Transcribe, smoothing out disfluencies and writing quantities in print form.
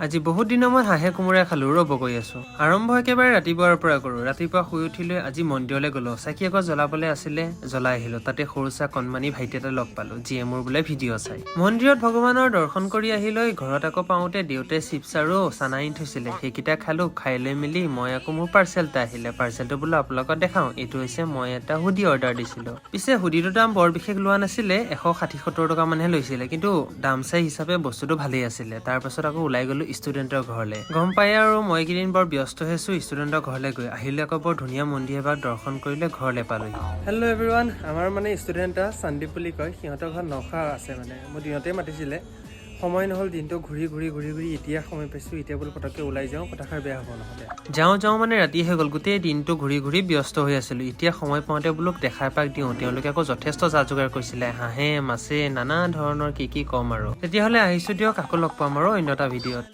আজি বহুত দিনৰ মই হাঁহে কোমোৰা খালো ৰ'ব কৈ আছো। আৰম্ভ একেবাৰে ৰাতিপুৱাৰ পৰা কৰো। ৰাতিপুৱা শুই উঠিলৈ আজি মন্দিৰলৈ গলো। চাকি আকৌ জ্বলাবলৈ আছিলে, জ্বলাই আহিলো। তাতে সৰু চা কণমানি ভাইটি এটা লগ পালো, যিয়ে মোৰ বোলে ভিডিঅ' চাই। মন্দিৰত ভগৱানৰ দৰ্শন কৰি আহিলৈ ঘৰত আকৌ পাওঁতে দেউতাই চিপছ আৰু চানা আনি থৈছিলে, সেইকেইটা খালো। খাই লৈ মেলি মই আকৌ মোৰ পাৰ্চেল এটা আহিলে। পাৰ্চেলটো বোলো আপোনালোকক দেখাও। এইটো হৈছে মই এটা হুডি অৰ্ডাৰ দিছিলো। পিছে হুডিটোৰ দাম বৰ বিশেষ লোৱা নাছিলে, 160-70 টকা মানহে লৈছিলে, কিন্তু দাম চাই হিচাপে বস্তুটো ভালেই আছিলে। তাৰ পাছত আকৌ ওলাই গলো ষ্টুডেন্টৰ ঘৰলে। গম পাই আৰু মই কেইদিন বৰ ব্যস্ত হৈছো ষ্টুডেন্টৰ ঘৰলে গৈ। আহিলে আকৌ বৰ ধুনীয়া মন্দিৰ এভাগ দৰ্শন কৰিলে ঘৰলে পালোহি। হেল্ল' এভৰিৱান, আমাৰ মানে ষ্টুডেন্ট এটা সন্দীপ বুলি কয়, সিহঁতৰ ঘৰত নখা আছে। মানে মোৰ দিনতে মাতিছিলে, সময় নহ'ল। দিনটো ঘূৰি এতিয়া সময় পাইছো। এতিয়া বোলো পটককে ওলাই যাওঁ, কথাষাৰ বেয়া হ'ব নহ'লে। যাওঁ মানে ৰাতি হৈ গ'ল। গোটেই দিনটো ঘূৰি ব্যস্ত হৈ আছিলো। এতিয়া সময় পাওঁতে বোলো দেখা এপাক দিওঁ। তেওঁলোকে আকৌ যথেষ্ট যা যোগাৰ কৰিছিলে, হাঁহে মাছে নানা ধৰণৰ কি ক'ম আৰু। তেতিয়াহ'লে আহিছো দিয়ক, আকৌ লগ পাম আৰু অন্য এটা ভিডিঅ'ত।